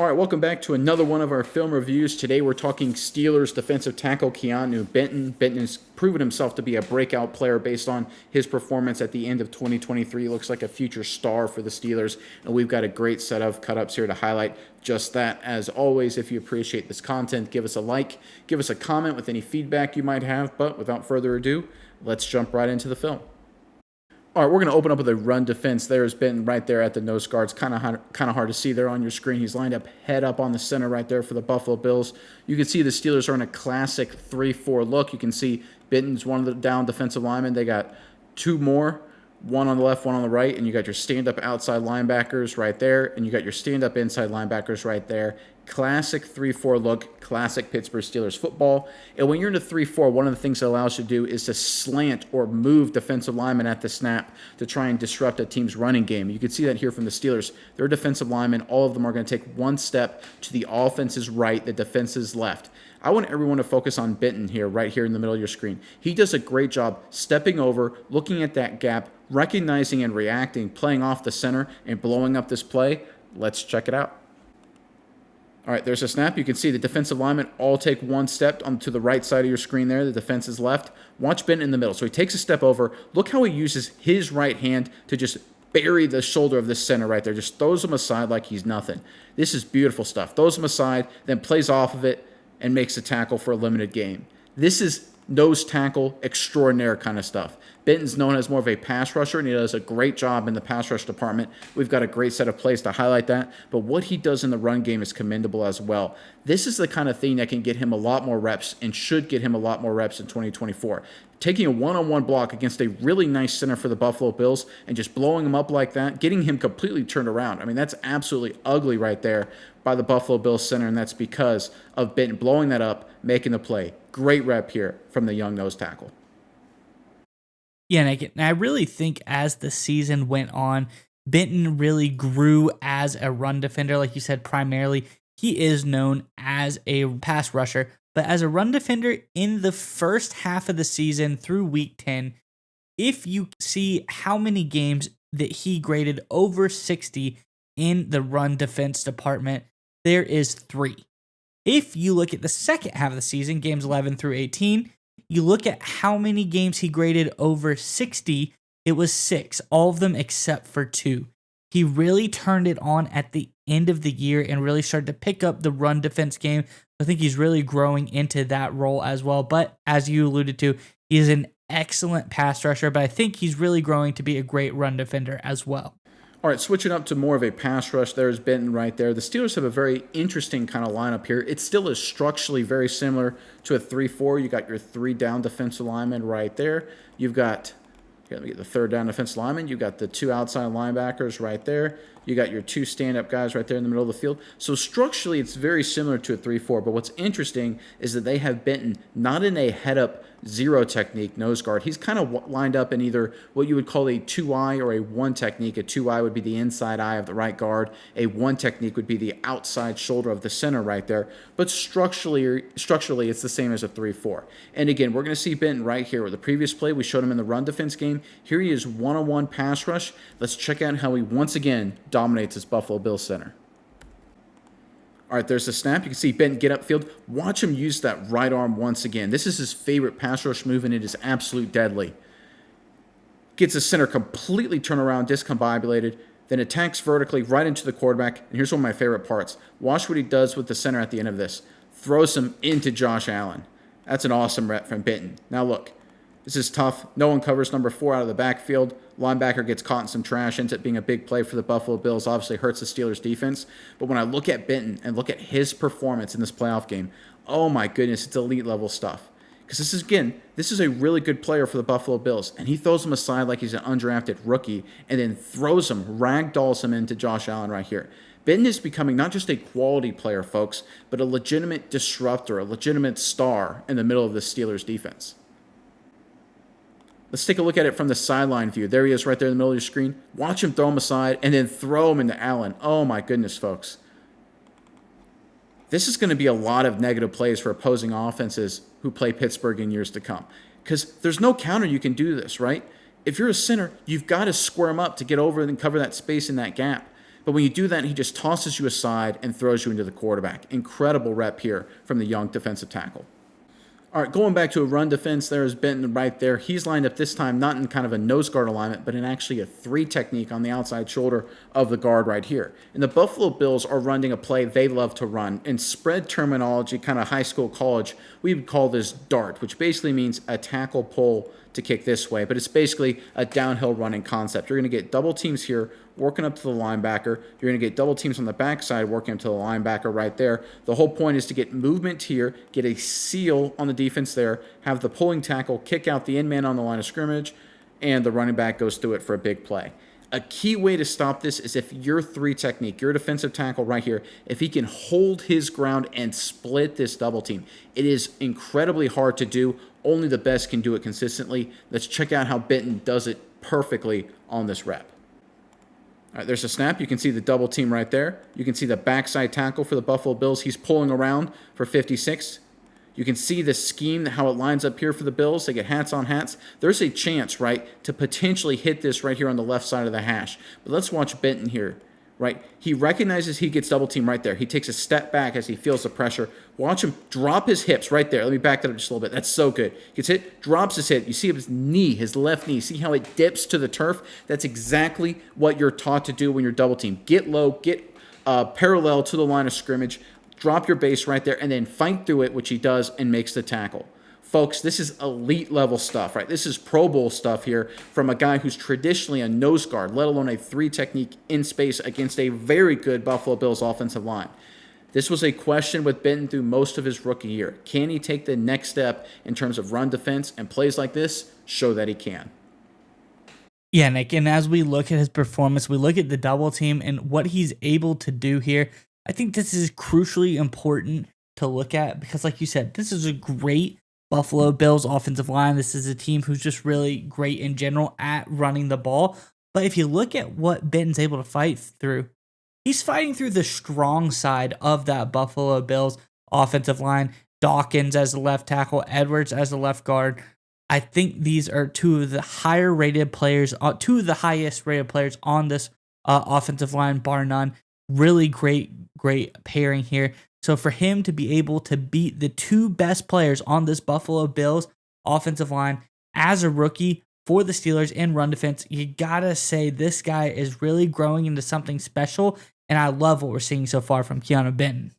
All right, welcome back to another one of our film reviews. Today we're talking Steelers defensive tackle Keanu Benton. Benton has proven himself to be a breakout player based on his performance at the end of 2023. Looks like a future star for the Steelers, and we've got a great set of cut-ups here to highlight just that. As always, if you appreciate this content, give us a like, give us a comment with any feedback you might have, but without further ado, let's jump right into the film. All right, we're going to open up with a run defense. There's Benton right there at the nose guard. It's kind of hard to see there on your screen. He's lined up head up on the center right there for the Buffalo Bills. You can see the Steelers are in a classic 3-4 look. You can see Benton's one of the down defensive linemen. They got two more, one on the left, one on the right, and you got your stand-up outside linebackers right there, and you got your stand-up inside linebackers right there. Classic 3-4 look, classic Pittsburgh Steelers football. And when you're in a 3-4, one of the things it allows you to do is to slant or move defensive linemen at the snap to try and disrupt a team's running game. You can see that here from the Steelers. Their defensive linemen, all of them are going to take one step to the offense's right, the defense's left. I want everyone to focus on Benton here, right here in the middle of your screen. He does a great job stepping over, looking at that gap, recognizing and reacting, playing off the center, and blowing up this play. Let's check it out. All right, there's a snap. You can see the defensive linemen all take one step onto the right side of your screen there. The defense is left. Watch Benton in the middle. So he takes a step over. Look how he uses his right hand to just bury the shoulder of the center right there. Just throws him aside like he's nothing. This is beautiful stuff. Throws him aside, then plays off of it and makes a tackle for a limited game. This is nose tackle extraordinaire kind of stuff. Benton's known as more of a pass rusher, and he does a great job in the pass rush department. We've got a great set of plays to highlight that, but what he does in the run game is commendable as well. This is the kind of thing that can get him a lot more reps and should get him a lot more reps in 2024. Taking a one-on-one block against a really nice center for the Buffalo Bills and just blowing him up like that, getting him completely turned around. I mean, that's absolutely ugly right there by the Buffalo Bills center, and that's because of Benton blowing that up, making the play. Great rep here from the young nose tackle. Yeah, and I really think as the season went on, Benton really grew as a run defender. Like you said, primarily, he is known as a pass rusher. But as a run defender in the first half of the season through week 10, if you see how many games that he graded over 60 in the run defense department, there is 3. If you look at the second half of the season, games 11 through 18, you look at how many games he graded over 60, it was 6, all of them except for 2. He really turned it on at the end of the year and really started to pick up the run defense game. I think he's really growing into that role as well. But as you alluded to, he is an excellent pass rusher, but I think he's really growing to be a great run defender as well. All right, switching up to more of a pass rush, there's Benton right there. The Steelers have a very interesting kind of lineup here. It still is structurally very similar to a 3-4. You got your 3 down defensive linemen right there. You've got, let me get the 3rd down defensive lineman. You've got the 2 outside linebackers right there. You got your 2 stand-up guys right there in the middle of the field. So structurally, it's very similar to a 3-4. But what's interesting is that they have Benton not in a head-up zero technique nose guard. He's kind of lined up in either what you would call a 2-eye or a 1 technique. A 2-eye would be the inside eye of the right guard. A 1 technique would be the outside shoulder of the center right there. But structurally, it's the same as a 3-4. And again, we're going to see Benton right here. With the previous play, we showed him in the run defense game. Here he is one-on-one pass rush. Let's check out how he once again dominates his Buffalo Bills center. All right, there's the snap. You can see Benton get upfield. Watch him use that right arm once again. This is his favorite pass rush move, and it is absolute deadly. Gets the center completely turned around, discombobulated, then attacks vertically right into the quarterback. And here's one of my favorite parts. Watch what he does with the center at the end of this. Throws him into Josh Allen. That's an awesome rep from Benton. Now look, this is tough. No one covers number 4 out of the backfield. Linebacker gets caught in some trash, ends up being a big play for the Buffalo Bills. Obviously hurts the Steelers defense. But when I look at Benton and look at his performance in this playoff game, oh my goodness, it's elite level stuff. Because this is a really good player for the Buffalo Bills. And he throws him aside like he's an undrafted rookie and then throws him, ragdolls him into Josh Allen right here. Benton is becoming not just a quality player, folks, but a legitimate disruptor, a legitimate star in the middle of the Steelers defense. Let's take a look at it from the sideline view. There he is right there in the middle of your screen. Watch him throw him aside and then throw him into Allen. Oh my goodness, folks. This is going to be a lot of negative plays for opposing offenses who play Pittsburgh in years to come. Because there's no counter you can do this, right? If you're a center, you've got to square him up to get over and cover that space in that gap. But when you do that, he just tosses you aside and throws you into the quarterback. Incredible rep here from the young defensive tackle. All right, going back to a run defense, there's Benton right there. He's lined up this time not in kind of a nose guard alignment, but in actually a 3 technique on the outside shoulder of the guard right here. And the Buffalo Bills are running a play they love to run. In spread terminology, kind of high school, college, we would call this dart, which basically means a tackle pull to kick this way, but it's basically a downhill running concept. You're going to get double teams here working up to the linebacker. You're going to get double teams on the backside working up to the linebacker right there. The whole point is to get movement here, get a seal on the defense there, have the pulling tackle kick out the end man on the line of scrimmage, and the running back goes through it for a big play. A key way to stop this is if your 3 technique, your defensive tackle right here, if he can hold his ground and split this double team. It is incredibly hard to do. Only the best can do it consistently. Let's check out how Benton does it perfectly on this rep. All right, there's a snap. You can see the double team right there. You can see the backside tackle for the Buffalo Bills. He's pulling around for 56. You can see the scheme, how it lines up here for the Bills. They get hats on hats. There's a chance, right, to potentially hit this right here on the left side of the hash. But let's watch Benton here, right? He recognizes he gets double team right there. He takes a step back as he feels the pressure. Watch him drop his hips right there. Let me back that up just a little bit. That's so good. Gets hit, drops his hip. You see his knee, his left knee. See how it dips to the turf? That's exactly what you're taught to do when you're double team. Get low, get parallel to the line of scrimmage. Drop your base right there, and then fight through it, which he does, and makes the tackle. Folks, this is elite level stuff, right? This is Pro Bowl stuff here from a guy who's traditionally a nose guard, let alone a 3 technique in space against a very good Buffalo Bills offensive line. This was a question with Benton through most of his rookie year. Can he take the next step in terms of run defense, and plays like this show that he can? Yeah, Nick, and as we look at his performance, we look at the double team and what he's able to do here. I think this is crucially important to look at because, like you said, this is a great Buffalo Bills offensive line. This is a team who's just really great in general at running the ball. But if you look at what Benton's able to fight through, he's fighting through the strong side of that Buffalo Bills offensive line. Dawkins as the left tackle, Edwards as the left guard. I think these are 2 of the higher rated players, 2 of the highest rated players on this offensive line, bar none. Really great pairing here. So for him to be able to beat the 2 best players on this Buffalo Bills offensive line as a rookie for the Steelers in run defense, you gotta say this guy is really growing into something special, and I love what we're seeing so far from Keanu Benton.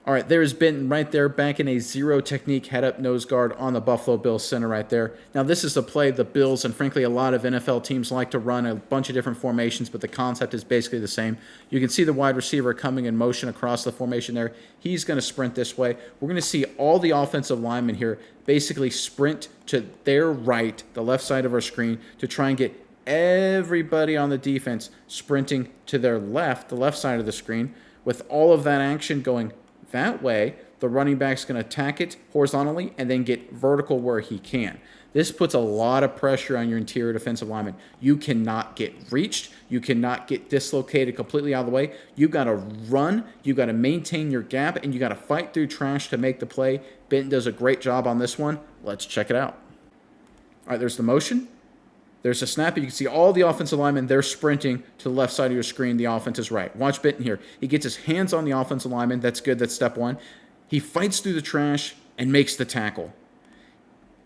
All right, there's Benton right there, back in a 0 technique head-up nose guard on the Buffalo Bills center right there. Now, this is a play the Bills and, frankly, a lot of NFL teams like to run a bunch of different formations, but the concept is basically the same. You can see the wide receiver coming in motion across the formation there. He's going to sprint this way. We're going to see all the offensive linemen here basically sprint to their right, the left side of our screen, to try and get everybody on the defense sprinting to their left, the left side of the screen, with all of that action going that way. The running back's going to attack it horizontally and then get vertical where he can. This puts a lot of pressure on your interior defensive lineman. You cannot get reached. You cannot get dislocated completely out of the way. You got to run. You got to maintain your gap, and you got to fight through trash to make the play. Benton does a great job on this one. Let's check it out. All right, there's the motion. There's a snap. You can see all the offensive linemen, they're sprinting to the left side of your screen. The offense is right. Watch Benton here. He gets his hands on the offensive lineman. That's good. That's step 1. He fights through the trash and makes the tackle.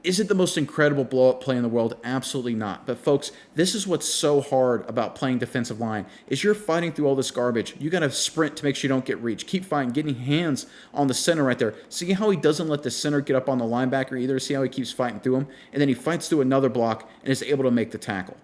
Is it the most incredible blow-up play in the world? Absolutely not. But folks, this is what's so hard about playing defensive line, is you're fighting through all this garbage. You got to sprint to make sure you don't get reached. Keep fighting, getting hands on the center right there. See how he doesn't let the center get up on the linebacker either? See how he keeps fighting through him? And then he fights through another block and is able to make the tackle.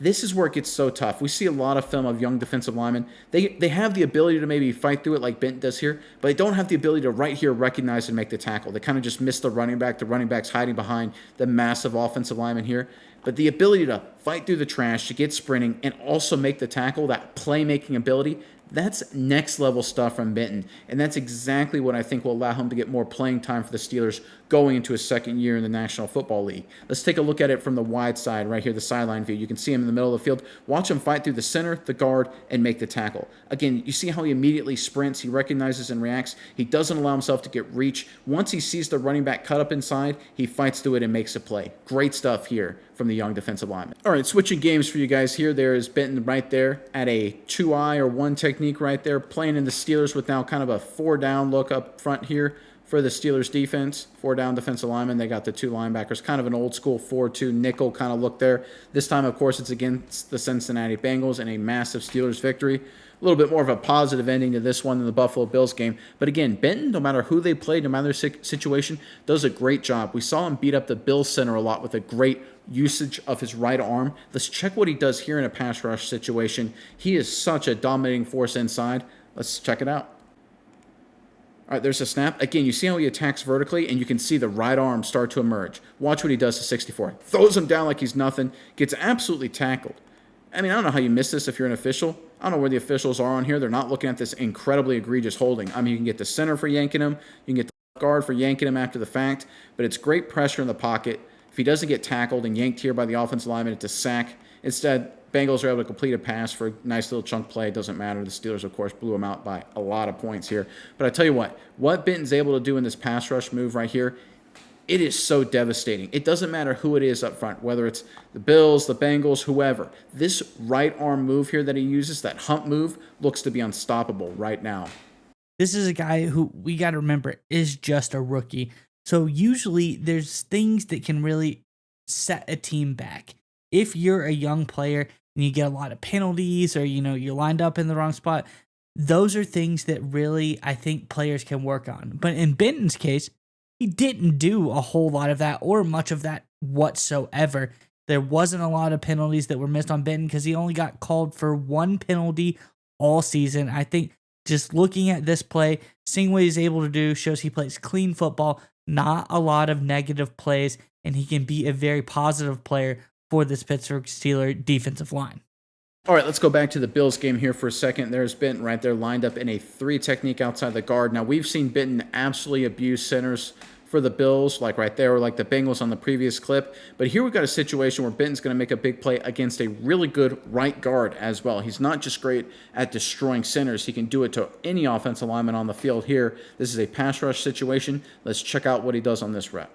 This is where it gets so tough. We see a lot of film of young defensive linemen. They have the ability to maybe fight through it like Benton does here, but they don't have the ability to right here recognize and make the tackle. They kind of just miss the running back. The running back's hiding behind the massive offensive lineman here. But the ability to fight through the trash, to get sprinting, and also make the tackle, that playmaking ability, that's next level stuff from Benton. And that's exactly what I think will allow him to get more playing time for the Steelers going into his second year in the National Football League. Let's take a look at it from the wide side right here, the sideline view. You can see him in the middle of the field. Watch him fight through the center, the guard, and make the tackle. Again, you see how he immediately sprints. He recognizes and reacts. He doesn't allow himself to get reach. Once he sees the running back cut up inside, he fights through it and makes a play. Great stuff here from the young defensive lineman. All right, switching games for you guys here. There is Benton right there at a 2-eye or 1 technique right there, playing in the Steelers with now kind of a 4-down look up front here for the Steelers defense. 4-down defensive lineman. They got the 2 linebackers, kind of an old school 4-2 nickel kind of look there. This time, of course, it's against the Cincinnati Bengals in a massive Steelers victory. A little bit more of a positive ending to this one than the Buffalo Bills game. But again, Benton, no matter who they play, no matter their situation, does a great job. We saw him beat up the Bills center a lot with a great usage of his right arm. Let's check what he does here in a pass rush situation. He is such a dominating force inside. Let's check it out. All right, there's a snap. Again, you see how he attacks vertically, and you can see the right arm start to emerge. Watch what he does to 64. Throws him down like he's nothing. Gets absolutely tackled. I mean, I don't know how you miss this if you're an official. I don't know where the officials are on here. They're not looking at this incredibly egregious holding. I mean, you can get the center for yanking him. You can get the guard for yanking him after the fact. But it's great pressure in the pocket. If he doesn't get tackled and yanked here by the offensive lineman, it's a sack. Instead, Bengals are able to complete a pass for a nice little chunk play. It doesn't matter. The Steelers, of course, blew him out by a lot of points here. But I tell you what Benton's able to do in this pass rush move right here, it is so devastating. It doesn't matter who it is up front, whether it's the Bills, the Bengals, whoever. This right arm move here that he uses, that hump move, looks to be unstoppable right now. This is a guy who we got to remember is just a rookie. So usually there's things that can really set a team back. If you're a young player and you get a lot of penalties or, you're lined up in the wrong spot, those are things that really, I think, players can work on. But in Benton's case, he didn't do a whole lot of that or much of that whatsoever. There wasn't a lot of penalties that were missed on Benton because he only got called for 1 penalty all season. I think just looking at this play, seeing what he's able to do shows he plays clean football, not a lot of negative plays, and he can be a very positive player for this Pittsburgh Steelers defensive line. All right, let's go back to the Bills game here for a second. There's Benton right there lined up in a 3 technique outside the guard. Now, we've seen Benton absolutely abuse centers for the Bills, like right there, or like the Bengals on the previous clip. But here we've got a situation where Benton's going to make a big play against a really good right guard as well. He's not just great at destroying centers. He can do it to any offensive lineman on the field here. This is a pass rush situation. Let's check out what he does on this rep.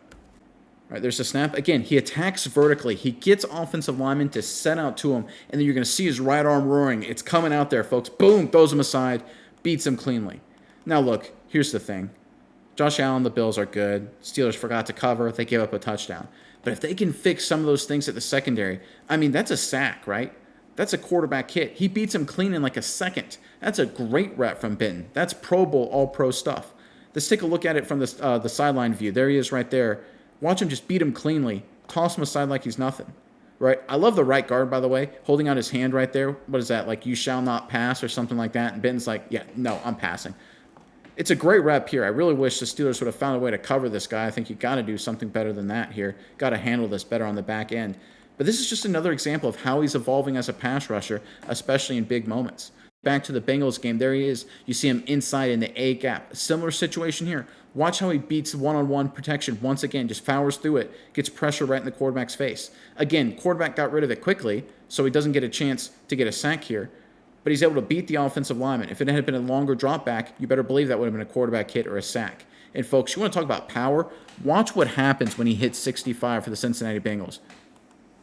All right, there's a snap. Again, he attacks vertically. He gets offensive linemen to set out to him, and then you're going to see his right arm roaring. It's coming out there, folks. Boom, throws him aside, beats him cleanly. Now, look, here's the thing. Josh Allen, the Bills are good. Steelers forgot to cover. They gave up a touchdown. But if they can fix some of those things at the secondary, I mean, that's a sack, right? That's a quarterback hit. He beats him clean in like a second. That's a great rep from Benton. That's Pro Bowl, all-pro stuff. Let's take a look at it from the sideline view. There he is right there. Watch him just beat him cleanly, toss him aside like he's nothing, right? I love the right guard, by the way, holding out his hand right there. What is that, like you shall not pass or something like that? And Benton's like, yeah, no, I'm passing. It's a great rep here. I really wish the Steelers would have found a way to cover this guy. I think you got to do something better than that here. Got to handle this better on the back end. But this is just another example of how he's evolving as a pass rusher, especially in big moments. Back to the Bengals game, there he is. You see him inside in the A gap. Similar situation here. Watch how he beats one-on-one protection once again, just powers through it, gets pressure right in the quarterback's face. Again, quarterback got rid of it quickly, so he doesn't get a chance to get a sack here. But he's able to beat the offensive lineman. If it had been a longer drop back, you better believe that would have been a quarterback hit or a sack. And folks, you want to talk about power? Watch what happens when he hits 65 for the Cincinnati Bengals.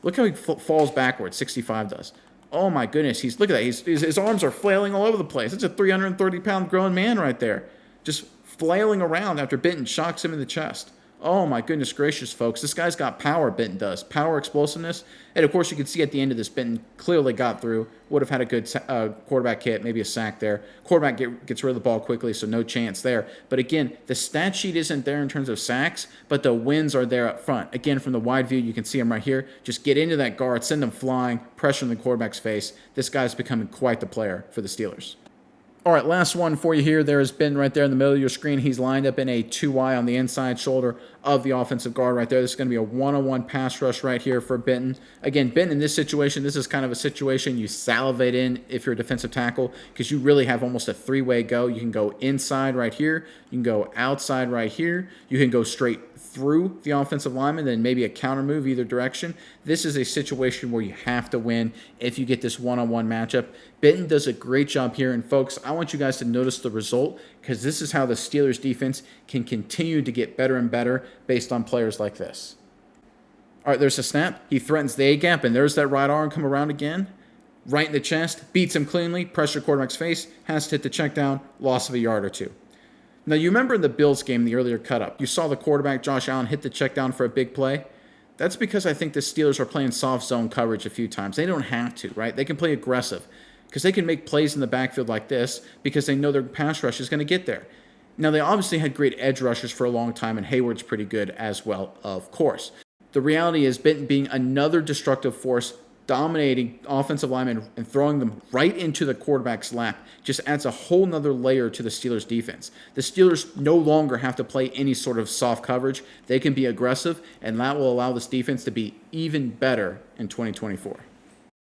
Look how he falls backwards, 65 does. Oh my goodness, look at that. His arms are flailing all over the place. That's a 330-pound grown man right there, just flailing around after Benton shocks him in the chest. Oh my goodness gracious, folks. This guy's got power, Benton does. Power, explosiveness. And of course, you can see at the end of this, Benton clearly got through. Would have had a good quarterback hit, maybe a sack there. Quarterback gets rid of the ball quickly, so no chance there. But again, the stat sheet isn't there in terms of sacks, but the wins are there up front. Again, from the wide view, you can see him right here. Just get into that guard, send him flying, pressure in the quarterback's face. This guy's becoming quite the player for the Steelers. All right, last one for you here. There has been right there in the middle of your screen. He's lined up in a 2Y on the inside shoulder of the offensive guard right there. This is going to be a one-on-one pass rush right here for Benton. Again, Benton in this situation, this is kind of a situation you salivate in if you're a defensive tackle because you really have almost a 3-way go. You can go inside right here. You can go outside right here. You can go straight through the offensive lineman, then maybe a counter move either direction. This is a situation where you have to win if you get this one-on-one matchup. Benton does a great job here, and folks, I want you guys to notice the result because this is how the Steelers defense can continue to get better and better based on players like this. All right, there's a snap. He threatens the A-gap, and there's that right arm come around again. Right in the chest, beats him cleanly, pressure quarterback's face, has to hit the check down, loss of a yard or two. Now, you remember in the Bills game, the earlier cut-up, you saw the quarterback, Josh Allen, hit the check down for a big play. That's because I think the Steelers are playing soft zone coverage a few times. They don't have to, right? They can play aggressive because they can make plays in the backfield like this because they know their pass rush is going to get there. Now, they obviously had great edge rushers for a long time, and Hayward's pretty good as well, of course. The reality is Benton being another destructive force, dominating offensive linemen and throwing them right into the quarterback's lap just adds a whole nother layer to the Steelers' defense. The Steelers no longer have to play any sort of soft coverage. They can be aggressive, and that will allow this defense to be even better in 2024.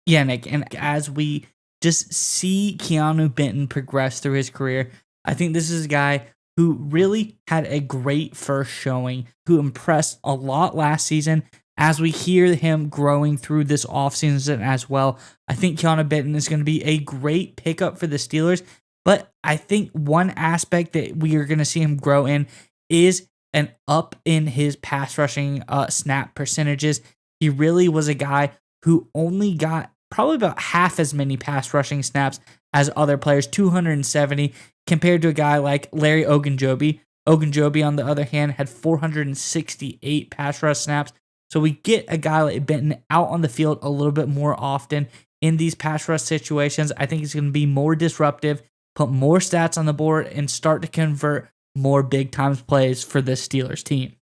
Yeah, Nick, and as we just see Keanu Benton progress through his career, I think this is a guy who really had a great first showing, who impressed a lot last season. As we hear him growing through this offseason as well, I think Keanu Benton is going to be a great pickup for the Steelers. But I think one aspect that we are going to see him grow in is an up in his pass rushing snap percentages. He really was a guy who only got probably about half as many pass rushing snaps as other players, 270, compared to a guy like Larry Ogunjobi. Ogunjobi, on the other hand, had 468 pass rush snaps. So we get a guy like Benton out on the field a little bit more often in these pass rush situations. I think he's going to be more disruptive, put more stats on the board, and start to convert more big time plays for this Steelers team.